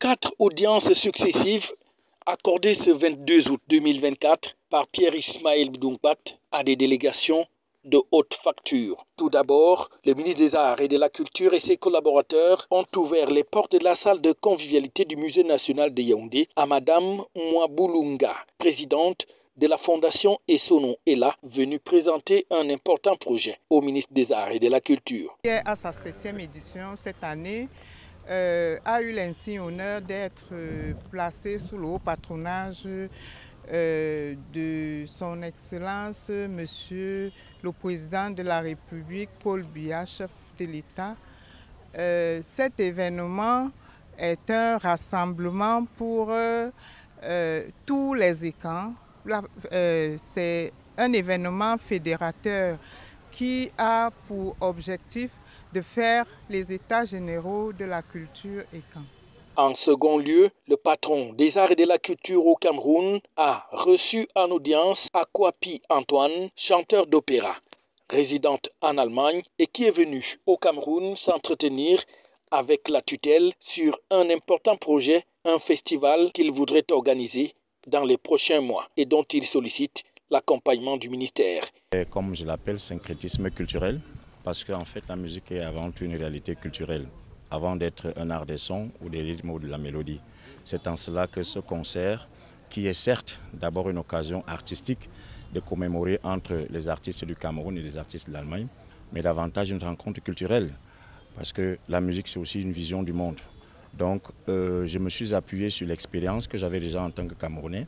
4 audiences successives accordées ce 22 août 2024 par Pierre Ismaël Boudoumpat à des délégations de haute facture. Tout d'abord, le ministre des Arts et de la Culture et ses collaborateurs ont ouvert les portes de la salle de convivialité du Musée national de Yaoundé à Madame Mouaboulunga, présidente de la Fondation Essono Ella, venue présenter un important projet au ministre des Arts et de la Culture. À sa 7e édition cette année, a eu l'insigne honneur d'être placé sous le haut patronage de son Excellence, Monsieur le Président de la République, Paul Biya, chef de l'État. Cet événement est un rassemblement pour tous les écans. C'est un événement fédérateur qui a pour objectif de faire les états généraux de la culture écan. En second lieu, le patron des arts et de la culture au Cameroun a reçu en audience Akwapi Antoine, chanteur d'opéra, résidente en Allemagne et qui est venu au Cameroun s'entretenir avec la tutelle sur un important projet, un festival qu'il voudrait organiser dans les prochains mois et dont il sollicite l'accompagnement du ministère. Et comme je l'appelle, syncrétisme culturel, parce qu'en fait la musique est avant tout une réalité culturelle, avant d'être un art des sons ou des rythmes ou de la mélodie. C'est en cela que ce concert, qui est certes d'abord une occasion artistique de commémorer entre les artistes du Cameroun et les artistes de l'Allemagne, mais davantage une rencontre culturelle, parce que la musique c'est aussi une vision du monde. Donc je me suis appuyé sur l'expérience que j'avais déjà en tant que Camerounais,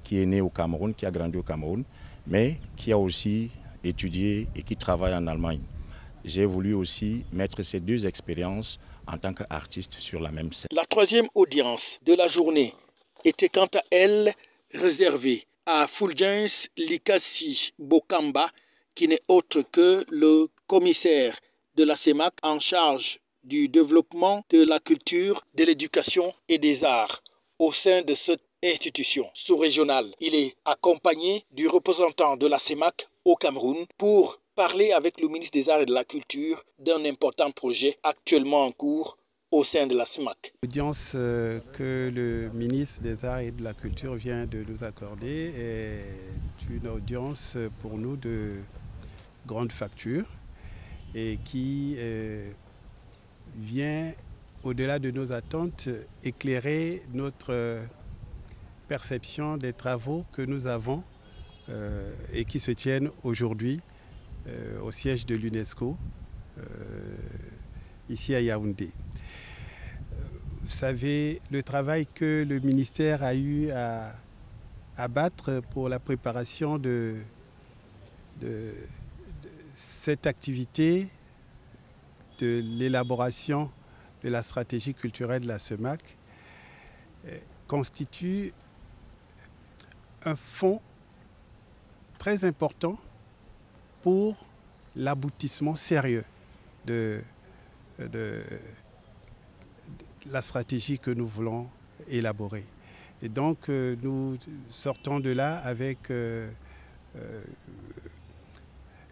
qui est né au Cameroun, qui a grandi au Cameroun, mais qui a aussi étudié et qui travaille en Allemagne. J'ai voulu aussi mettre ces deux expériences en tant qu'artiste sur la même scène. La troisième audience de la journée était quant à elle réservée à Fulgence Likasi Bokamba, qui n'est autre que le commissaire de la CEMAC en charge du développement de la culture, de l'éducation et des arts au sein de cette institution sous-régionale. Il est accompagné du représentant de la CEMAC au Cameroun pour parler avec le ministre des Arts et de la Culture d'un important projet actuellement en cours au sein de la CEMAC. L'audience que le ministre des Arts et de la Culture vient de nous accorder est une audience pour nous de grande facture et qui vient, au-delà de nos attentes, éclairer notre perception des travaux que nous avons et qui se tiennent aujourd'hui au siège de l'UNESCO, ici à Yaoundé. Vous savez, le travail que le ministère a eu à abattre pour la préparation de cette activité, de l'élaboration de la stratégie culturelle de la CEMAC, constitue un fonds très important pour l'aboutissement sérieux de la stratégie que nous voulons élaborer. Et donc nous sortons de là avec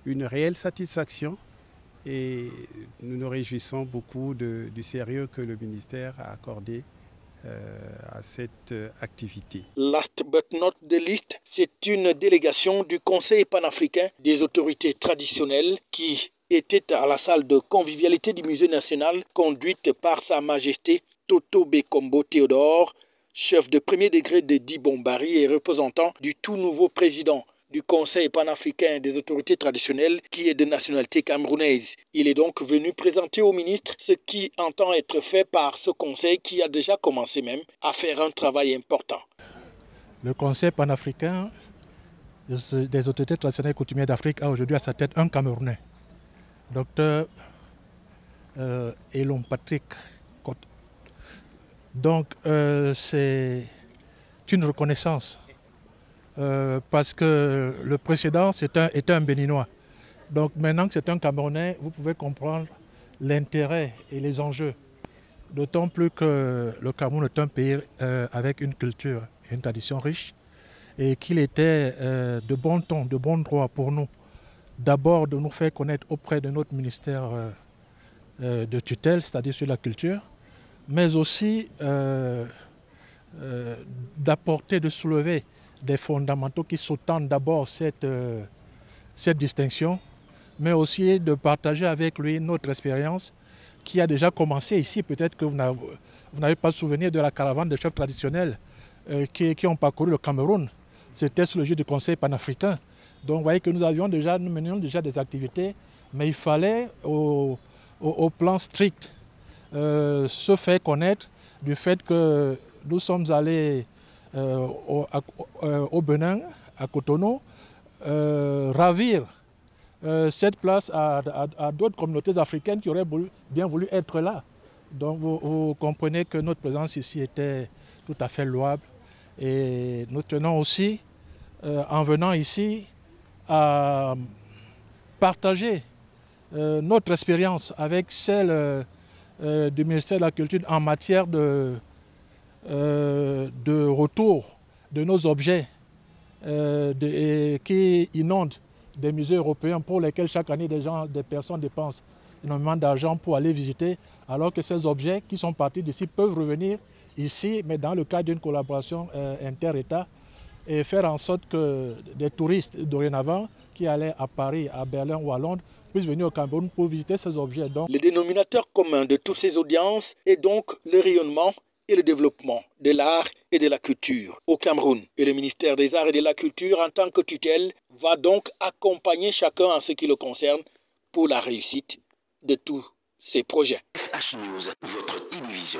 une réelle satisfaction et nous nous réjouissons beaucoup du sérieux que le ministère a accordé à cette activité. Last but not the least, c'est une délégation du Conseil panafricain des autorités traditionnelles qui était à la salle de convivialité du Musée national, conduite par Sa Majesté Toto Bekombo Théodore, chef de premier degré de Dibombari et représentant du tout nouveau président du Conseil panafricain des autorités traditionnelles qui est de nationalité camerounaise. Il est donc venu présenter au ministre ce qui entend être fait par ce conseil qui a déjà commencé même à faire un travail important. Le Conseil panafricain des autorités traditionnelles et coutumières d'Afrique a aujourd'hui à sa tête un Camerounais, Dr Elon Patrick Kot. Donc c'est une reconnaissance. Parce que le précédent était un Béninois. Donc maintenant que c'est un Camerounais, vous pouvez comprendre l'intérêt et les enjeux. D'autant plus que le Cameroun est un pays avec une culture et une tradition riche et qu'il était de bon ton, de bon droit pour nous, d'abord de nous faire connaître auprès de notre ministère de tutelle, c'est-à-dire sur la culture, mais aussi d'apporter, de soulever des fondamentaux qui sous-tendent d'abord cette distinction, mais aussi de partager avec lui notre expérience qui a déjà commencé ici. Peut-être que vous n'avez pas souvenir de la caravane de chefs traditionnels qui ont parcouru le Cameroun. C'était sous le jeu du Conseil panafricain. Donc vous voyez que nous menions déjà des activités, mais il fallait au plan strict se faire connaître du fait que nous sommes allés au Bénin, à Cotonou, ravir cette place à d'autres communautés africaines qui auraient bien voulu être là. Donc vous comprenez que notre présence ici était tout à fait louable. Et nous tenons aussi, en venant ici, à partager notre expérience avec celle du ministère de la Culture en matière de retour de nos objets qui inondent des musées européens pour lesquels chaque année des personnes dépensent énormément d'argent pour aller visiter, alors que ces objets qui sont partis d'ici peuvent revenir ici, mais dans le cadre d'une collaboration inter-État, et faire en sorte que des touristes dorénavant qui allaient à Paris, à Berlin ou à Londres puissent venir au Cameroun pour visiter ces objets. Donc, le dénominateur commun de toutes ces audiences est donc le rayonnement et le développement de l'art et de la culture au Cameroun. Et le ministère des Arts et de la Culture, en tant que tutelle, va donc accompagner chacun en ce qui le concerne pour la réussite de tous ces projets. FH News, votre télévision.